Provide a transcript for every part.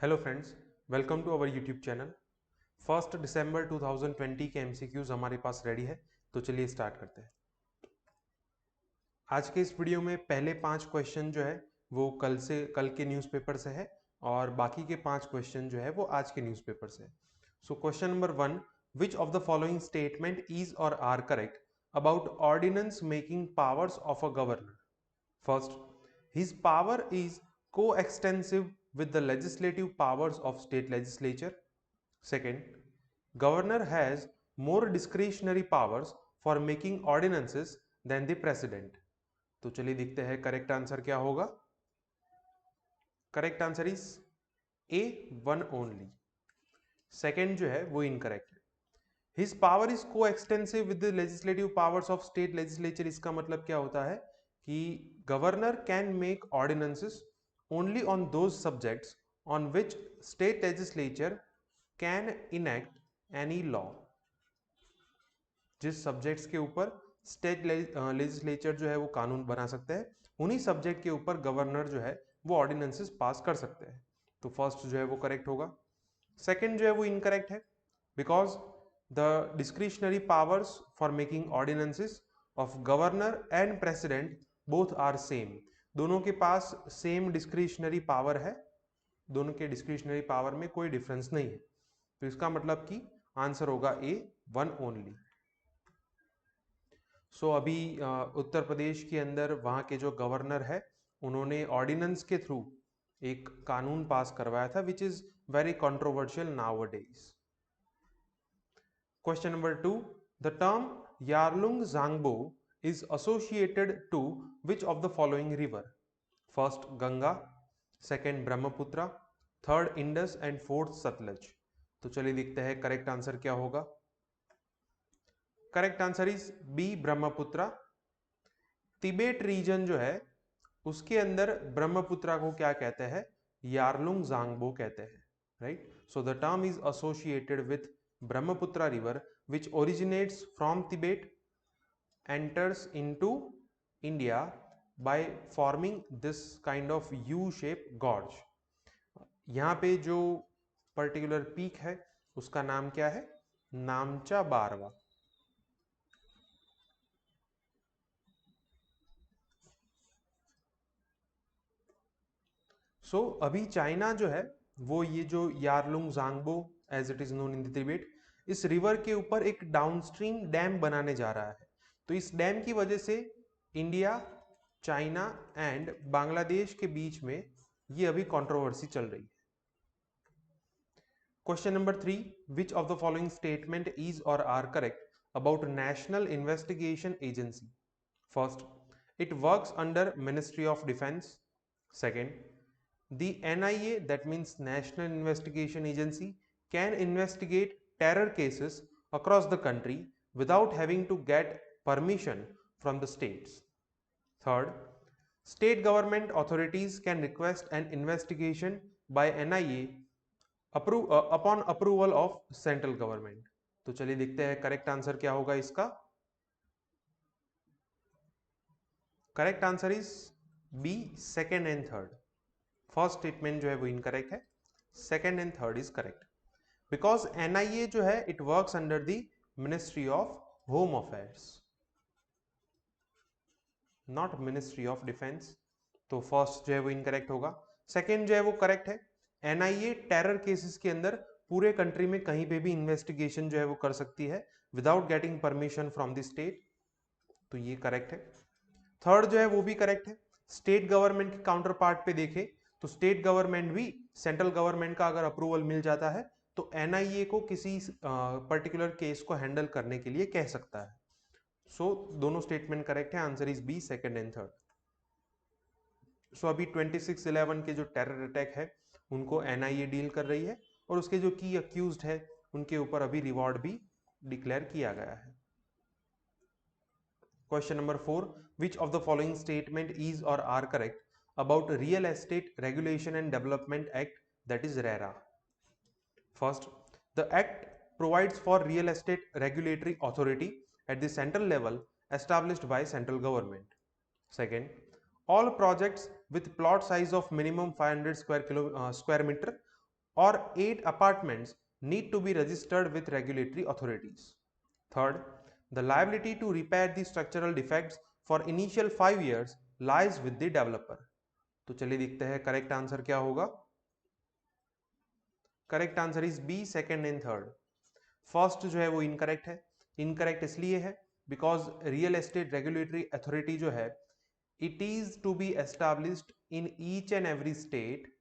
Hello friends, welcome to our YouTube channel. 1 दिसंबर 2020 के MCQs हमारे पास रेडी है, तो चलिए स्टार्ट करते हैं। आज के इस वीडियो में पहले 5 क्वेश्चन जो है वो कल के न्यूज़पेपर से है और बाकी के 5 क्वेश्चन जो है वो आज के न्यूज़पेपर से है। So question number 1, which of the following statement is or are correct about ordinance making powers of a governor? First, his power is coextensive with the legislative powers of state legislature. Second, governor has more discretionary powers for making ordinances than the president. तो चलिए देखते हैं correct answer क्या होगा। Correct answer is A, one only. Second जो है वो incorrect है। हिज पावर इज को extensive with the legislative powers of state legislature. इसका मतलब क्या होता है कि governor can make ordinances only on those subjects on which state legislature can enact any law. जिस सब्जेक्ट्स के ऊपर स्टेट लेजिस्लेचर जो है वो कानून बना सकते हैं, उन्हीं सब्जेक्ट के ऊपर गवर्नर जो है वो ऑर्डिनेंसेस पास कर सकते हैं। तो फर्स्ट जो है वो करेक्ट होगा। सेकेंड जो है वो इनकरेक्ट है, because the discretionary powers for making ordinances of governor and president both are same. दोनों के पास सेम डिस्क्रिशनरी पावर है, दोनों के डिस्क्रिशनरी पावर में कोई डिफरेंस नहीं है। तो इसका मतलब कि आंसर होगा ए, वन ओनली। सो अभी उत्तर प्रदेश के अंदर वहाँ के जो गवर्नर है उन्होंने ऑर्डिनेंस के थ्रू एक कानून पास करवाया था, which is very controversial nowadays. Question number 2, the term Yarlung Zangbo is associated to which of the following river? First Ganga, second Brahmaputra, third Indus and fourth Sutlej. तो चलिए देखते हैं करेक्ट आंसर क्या होगा। Correct answer is B, Brahmaputra. Tibet region जो है उसके अंदर ब्रह्मपुत्र को क्या कहते हैं? यारलुंग जांगबो कहते हैं, right. So the term is associated with Brahmaputra river which originates from Tibet, enters into India by forming this kind of U-shape gorge। यहाँ पे जो पर्टिकुलर पीक है उसका नाम क्या है? नामचा बारवा। अभी चाइना जो है वो ये जो Yarlung Zangbo as it is known in the Tibet, इस रिवर के ऊपर एक डाउनस्ट्रीम डैम बनाने जा रहा है। तो इस डैम की वजह से इंडिया, चाइना एंड बांग्लादेश के बीच में ये अभी कंट्रोवर्सी चल रही है। Question number 3, which of the following statement is or are correct about national investigation agency? First, it works under Ministry of Defense. Second, the NIA, that means National Investigation Agency, can investigate terror cases across the country without having to get permission from the states. Third, state government authorities can request an investigation by NIA upon approval of central government। तो चलिए देखते हैं correct answer क्या होगा इसका। Correct answer is B, second and third. First statement जो है वो इनकरेक्ट है, second and third is correct. Because NIA जो है it works under the ministry of home affairs, not ministry of defence. तो फर्स्ट जो है वो इनकरेक्ट होगा। सेकेंड जो है वो करेक्ट है। एनआईए टेरर केसेस के अंदर पूरे कंट्री में कहीं पे भी इन्वेस्टिगेशन जो है वो कर सकती है without getting permission from the state. तो ये करेक्ट है। थर्ड जो है वो भी करेक्ट है। स्टेट गवर्नमेंट के काउंटर पार्ट पे देखें तो स्टेट गवर्नमेंट भी सेंट्रल गवर्नमेंट का अगर अप्रूवल मिल जाता है तो एनआईए को किसी पर्टिकुलर केस को हैंडल करने के लिए कह सकता है। दोनों स्टेटमेंट करेक्ट है। Answer is B, second and third. अभी 26/11 के जो टेरर अटैक है उनको एनआईए डील कर रही है और उसके जो की अक्यूज्ड है उनके ऊपर अभी रिवॉर्ड भी डिक्लेयर किया गया है। Question number 4, which of the following statement is or are correct about Real Estate Regulation and Development Act, that is RERA? First, the act provides for real estate regulatory authority at the central level established by central government. Second, all projects with plot size of minimum 500 square meter or 8 apartments need to be registered with regulatory authorities. Third, the liability to repair the structural defects for initial 5 years lies with the developer. तो चलिए देखते हैं correct answer क्या होगा. Correct answer is B, second and third. First जो है वो incorrect है. इनकरेक्ट इसलिए है because real estate regulatory authority जो है it is to be established in each and every state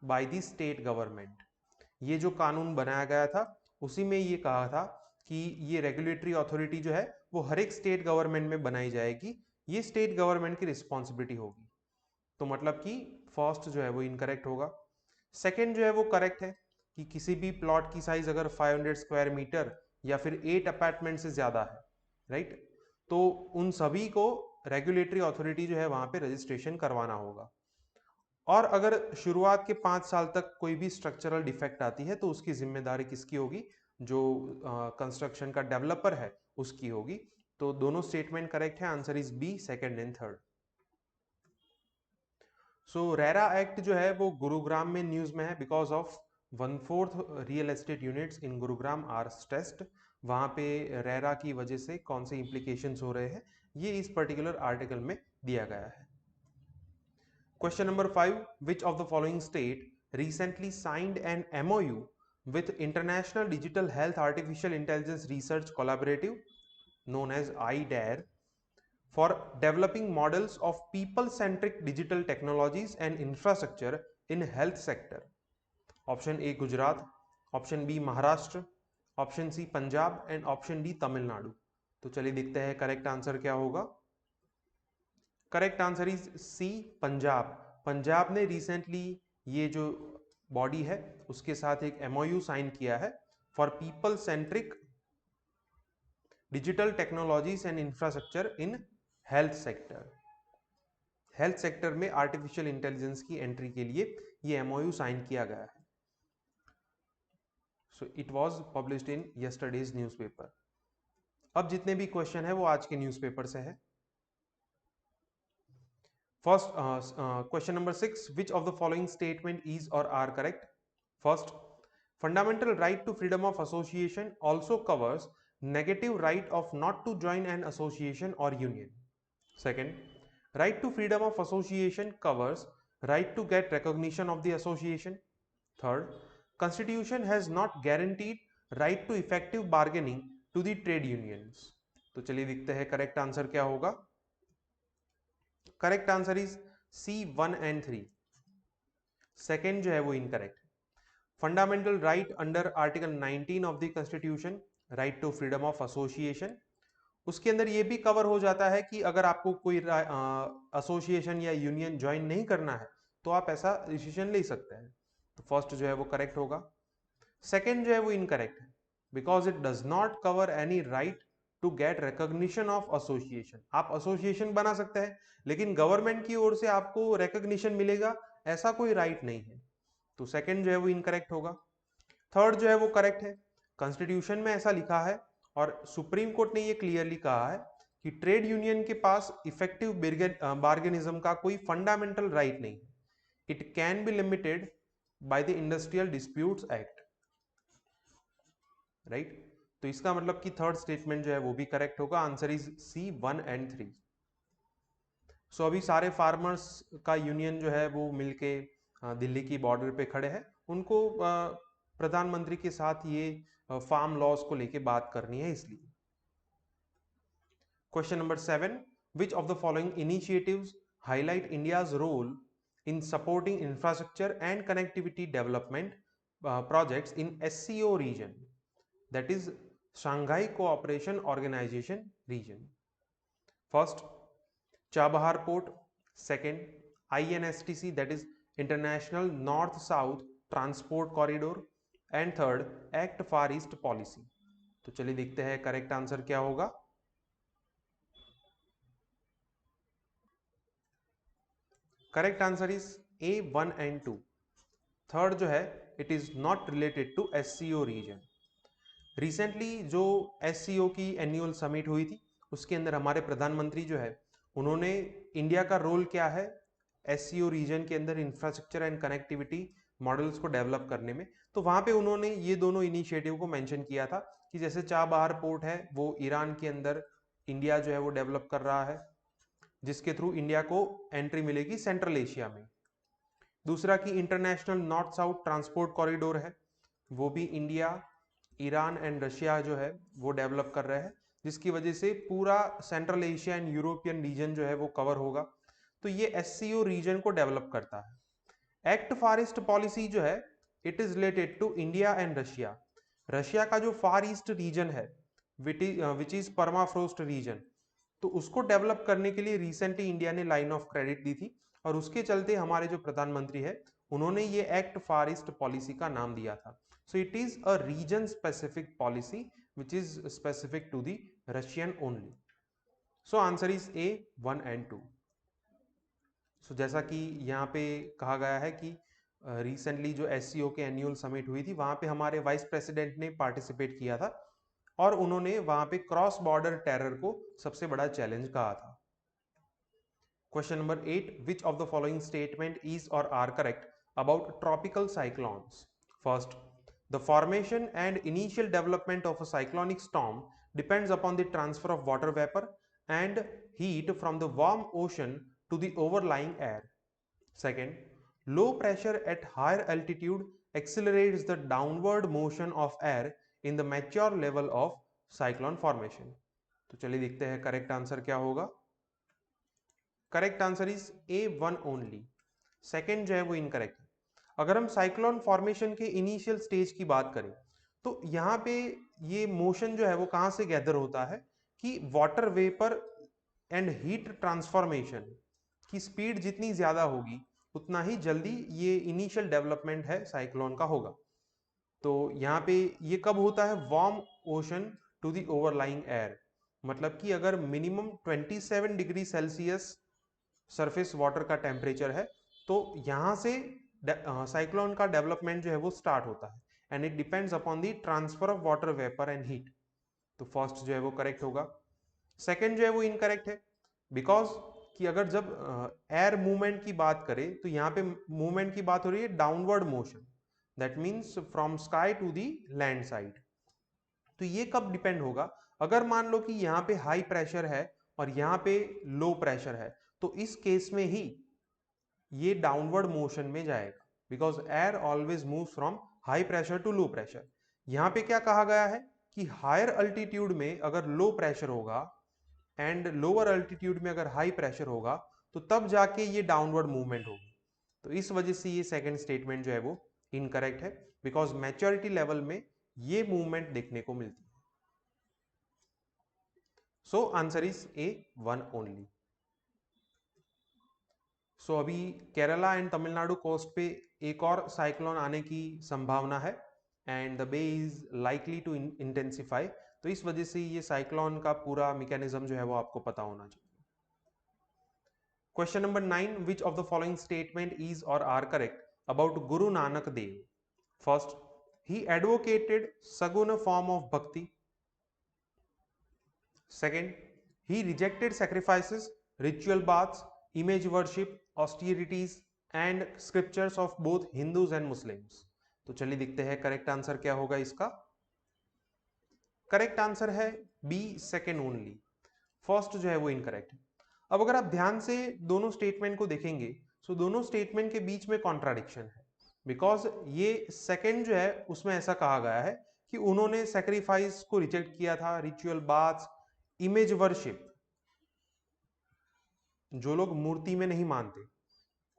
by the state government. ये जो कानून बनाया गया था उसी में ये कहा था कि ये रेगुलेटरी अथॉरिटी जो है वो हर एक स्टेट गवर्नमेंट में बनाई जाएगी. ये स्टेट गवर्नमेंट की रिस्पॉन्सिबिलिटी होगी. तो मतलब कि फर्स्ट जो है वो इनकरेक्ट होगा. सेकंड जो है वो करेक्ट है कि किसी भी प्लॉट की साइज अगर 500 स्क्वायर मीटर या फिर 8 अपार्टमेंट से ज्यादा है, राइट, तो उन सभी को रेगुलेटरी अथॉरिटी जो है वहां पे रजिस्ट्रेशन करवाना होगा. और अगर शुरुआत के 5 साल तक कोई भी स्ट्रक्चरल डिफेक्ट आती है तो उसकी जिम्मेदारी किसकी होगी? जो कंस्ट्रक्शन का डेवलपर है उसकी होगी. तो दोनों स्टेटमेंट करेक्ट है. Answer is B, second and third. So RERA act जो है वो गुरुग्राम में न्यूज में है because of 1/4 real estate units in Gurugram are stressed. वहां पे रेरा की वजह से कौन से इंप्लीकेशंस हो रहे हैं ये इस पर्टिकुलर आर्टिकल में दिया गया है. Question number 5. Which of the following state recently signed an MOU with International Digital Health Artificial Intelligence Research Collaborative known as IDARE for developing models of people-centric digital technologies and infrastructure in health sector? Option A Gujarat, Option B Maharashtra, Option C Punjab and Option D Tamil Nadu. तो चलिए देखते हैं correct answer क्या होगा. Correct answer is C, Punjab. Punjab ने recently ये जो body है उसके साथ एक एमओयू साइन किया है for people centric digital technologies and infrastructure in health sector. Health sector में आर्टिफिशियल इंटेलिजेंस की एंट्री के लिए ये एमओयू साइन किया गया है. So it was published in yesterday's newspaper. अब जितने भी क्वेश्चन है वो आज के न्यूज़पेपर से है. First, question number 6. Which of the following statement is or are correct? First, fundamental right to freedom of association also covers negative right of not to join an association or union. Second, right to freedom of association covers right to get recognition of the association. Third, Constitution has not guaranteed right to effective bargaining to the trade unions. तो चलिए देखते हैं correct answer क्या होगा. Correct answer is C, 1 and 3. Second जो है वो incorrect. Fundamental right under article 19 of the constitution, right to freedom of association, उसके अंदर ये भी कवर हो जाता है कि अगर आपको कोई एसोसिएशन या यूनियन ज्वाइन नहीं करना है तो आप ऐसा डिसीजन ले सकते हैं. तो फर्स्ट जो है वो करेक्ट होगा. सेकेंड जो है वो इनकरेक्ट है because it does not cover any right to get recognition of association. आप एसोसिएशन बना सकते हैं लेकिन गवर्नमेंट की ओर से आपको रिकॉग्निशन मिलेगा ऐसा कोई राइट नहीं है. तो सेकंड जो है वो इनकरेक्ट होगा. थर्ड जो है वो करेक्ट है. कॉन्स्टिट्यूशन में ऐसा लिखा है और सुप्रीम कोर्ट ने ये क्लियरली कहा है कि ट्रेड यूनियन के पास इफेक्टिव बार्गेनिज्म का कोई फंडामेंटल राइट नहीं. It can be limited by the industrial disputes act, right. तो इसका मतलब कि थर्ड स्टेटमेंट जो है वो भी करेक्ट होगा. Answer is C, 1 and 3. So अभी सारे फार्मर्स का यूनियन जो है वो मिलके दिल्ली की बॉर्डर पे खड़े हैं. उनको प्रधानमंत्री के साथ ये फार्म लॉज को लेके बात करनी है इसलिए. Question number 7. Which of the following initiatives highlight India's role in supporting infrastructure and connectivity development projects in SCO region, that is Shanghai Cooperation Organization region? First, Chabahar Port. Second, INSTC, that is International North-South Transport Corridor. And third, Act Far East Policy. तो चलिए देखते हैं correct answer क्या होगा. Correct answer is A, 1 and 2. Third जो है it is not related to SCO region. Recently जो SCO की एनुअल समिट हुई थी उसके अंदर हमारे प्रधानमंत्री जो है उन्होंने इंडिया का रोल क्या है एससीओ रीजन के अंदर इंफ्रास्ट्रक्चर एंड कनेक्टिविटी मॉडल्स को डेवलप करने में। तो वहां पे उन्होंने ये दोनों इनिशिएटिव को मेंशन किया था कि जैसे चाबहार पोर्ट है वो ईरान के अंदर इंडिया जो है वो डेवलप कर रहा है, जिसके थ्रू इंडिया को एंट्री मिलेगी सेंट्रल एशिया में। दूसरा कि international north south transport corridor है, वो भी इंडिया, ईरान एंड रशिया जो है वो डेवलप कर रहे हैं, जिसकी वजह से पूरा central Asia and European region जो है वो कवर होगा। तो ये एससीओ रीजन को डेवलप करता है। एक्ट फार ईस्ट पॉलिसी जो है it is related to India and Russia. Russia का जो फार ईस्ट रीजन है विच इज परमाफ्रोस्ट रीजन, तो उसको डेवलप करने के लिए रिसेंटली इंडिया ने लाइन ऑफ क्रेडिट दी थी, और उसके चलते हमारे जो प्रधानमंत्री है उन्होंने ये एक्ट फार ईस्ट पॉलिसी का नाम दिया था। So it is a region specific policy which is specific to the Russian only. So answer is A 1 and 2। सो जैसा कि यहाँ पे कहा गया है कि रिसेंटली जो एससीओ के एनुअल समिट हुई थी वहां पे हमारे वाइस प्रेसिडेंट ने पार्टिसिपेट किया था, और उन्होंने वहां पे क्रॉस बॉर्डर टेरर को सबसे बड़ा चैलेंज कहा था। Question number 8, which of the following statement is or are correct about tropical cyclones? First, the formation and initial development of a cyclonic storm depends upon the transfer of water vapor and heat from the warm ocean to the overlying air. Second, low pressure at higher altitude accelerates the downward motion of air in the mature level of cyclone formation. तो चलिए देखते हैं correct answer क्या होगा। Correct answer is A1 only. Second जो है वो incorrect है। अगर हम साइक्लोन फॉर्मेशन के इनिशियल स्टेज की बात करें तो यहाँ पे ये मोशन जो है वो कहाँ से गैदर होता है कि water vapour and heat transformation की स्पीड जितनी ज्यादा होगी उतना ही जल्दी ये इनिशियल डेवलपमेंट है साइक्लोन का होगा। तो यहाँ पे ये कब होता है, warm ocean to the overlying air, मतलब कि अगर minimum 27 degree Celsius surface water का टेम्परेचर है तो यहाँ से साइक्लोन का डेवलपमेंट जो है वो स्टार्ट होता है, and it depends upon the transfer of water vapour and heat. तो फर्स्ट जो है वो करेक्ट होगा। सेकंड जो है वो इनकरेक्ट है, बिकॉज कि अगर जब एयर मूवमेंट की बात करें तो यहाँ पे मूवमेंट की बात हो रही है downward motion, that means from sky to the land side. तो ये कब डिपेंड होगा, अगर मान लो कि यहाँ पे हाई प्रेशर है और यहाँ पे लो प्रेशर है, तो इस केस में ही ये डाउनवर्ड मोशन में जाएगा, because air always move from high pressure to low pressure. यहाँ पे क्या कहा गया है कि हायर अल्टीट्यूड में अगर लो प्रेशर होगा एंड लोअर अल्टीट्यूड में अगर हाई प्रेशर होगा तो तब जाके ये डाउनवर्ड मूवमेंट होगी। तो इस वजह से ये सेकंड स्टेटमेंट जो है वो इनकरेक्ट है, बिकॉज मैच्योरिटी लेवल में ये मूवमेंट देखने को मिलती है। So answer is A1 only. So अभी केरला एंड तमिलनाडु कोस्ट पे एक और साइक्लोन आने की संभावना है, and the bay is likely to intensify. तो इस वजह से ये साइक्लोन का पूरा मैकेनिज्म जो है वो आपको पता होना चाहिए। Question number 9, which of the following statement is or are correct about Guru Nanak Dev? First, he advocated saguna form of bhakti. Second, he rejected sacrifices, ritual baths, image worship, austerities and scriptures of both Hindus and Muslims. तो चलिए देखते हैं correct answer क्या होगा इसका। Correct answer है B, second only. First जो है वो इनकरेक्ट है। अब अगर आप ध्यान से दोनों स्टेटमेंट को देखेंगे तो दोनों स्टेटमेंट के बीच में कॉन्ट्राडिक्शन है, बिकॉज ये सेकेंड जो है उसमें ऐसा कहा गया है कि उन्होंने सेक्रीफाइस को रिजेक्ट किया था, रिचुअल बाथ्स, इमेज वर्शिप, जो लोग मूर्ति में नहीं मानते,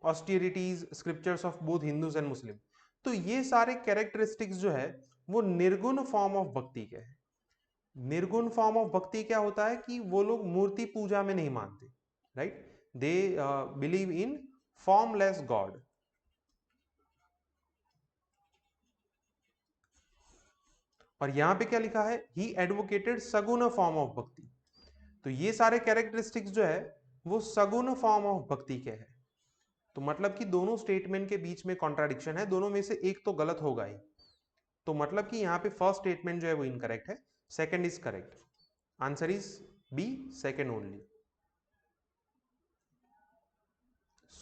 austerities, scriptures of both Hindus and Muslim. तो ये सारे कैरेक्टरिस्टिक्स जो है वो निर्गुण फॉर्म ऑफ भक्ति के हैं। निर्गुण फॉर्म ऑफ भक्ति क्या होता है कि वो लोग मूर्ति पूजा में नहीं मानते, right, they believe in formless God. और यहां पे क्या लिखा है, ही एडवोकेटेड सगुण फॉर्म ऑफ भक्ति। तो ये सारे कैरेक्टरिस्टिक्स जो है वो सगुण फॉर्म ऑफ भक्ति के हैं। तो मतलब कि दोनों स्टेटमेंट के बीच में कॉन्ट्राडिक्शन है, दोनों में से एक तो गलत होगा ही। तो मतलब कि यहाँ पे फर्स्ट स्टेटमेंट जो है वो इनकरेक्ट है, second is correct. Answer is B, second only.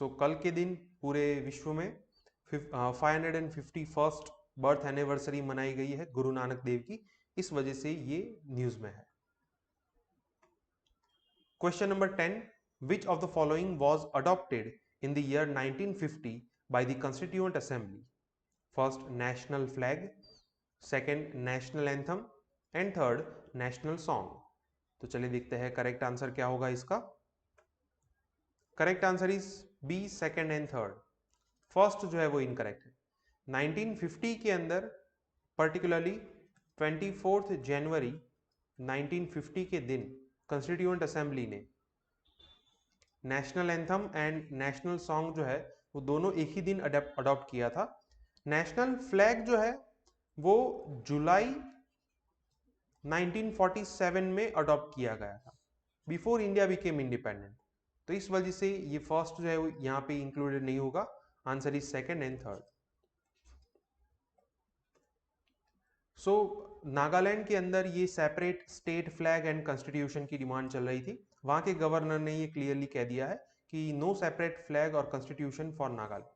So कल के दिन पूरे विश्व में 551st बर्थ एनिवर्सरी मनाई गई है गुरु नानक देव की, इस वजह से ये न्यूज में है। Question number 10, which of the following was adopted in the year 1950 by the constituent assembly? First national flag, second national anthem and third national song. तो चलिए देखते हैं करेक्ट आंसर क्या होगा इसका। Correct answer is B, second and third. First जो है वो इनकरेक्ट है। 1950 के अंदर पर्टिकुलरली 24 जनवरी 1950 के दिन कॉन्स्टिट्यूएंट असेंबली ने national anthem and national song जो है वो दोनों एक ही दिन अडॉप्ट किया था। नेशनल फ्लैग जो है वो जुलाई 1947 में अडॉप्ट किया गया था, बिफोर इंडिया बिकेम इंडिपेंडेंट। तो इस वजह से ये फर्स्ट जो है वो यहाँ पे इंक्लूडेड नहीं होगा। Answer is second and third. So Nagaland के अंदर ये separate state flag and constitution की डिमांड चल रही थी। वहां के गवर्नर ने ये क्लियरली कह दिया है कि नो सेपरेट फ्लैग और constitution for Nagaland.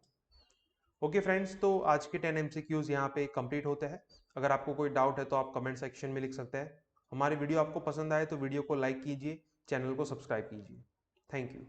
Okay friends, तो आज के 10 MCQs यहाँ पे कंप्लीट होते हैं। अगर आपको कोई डाउट है तो आप कमेंट सेक्शन में लिख सकते हैं। हमारी वीडियो आपको पसंद आए तो वीडियो को लाइक कीजिए, चैनल को सब्सक्राइब कीजिए। Thank you.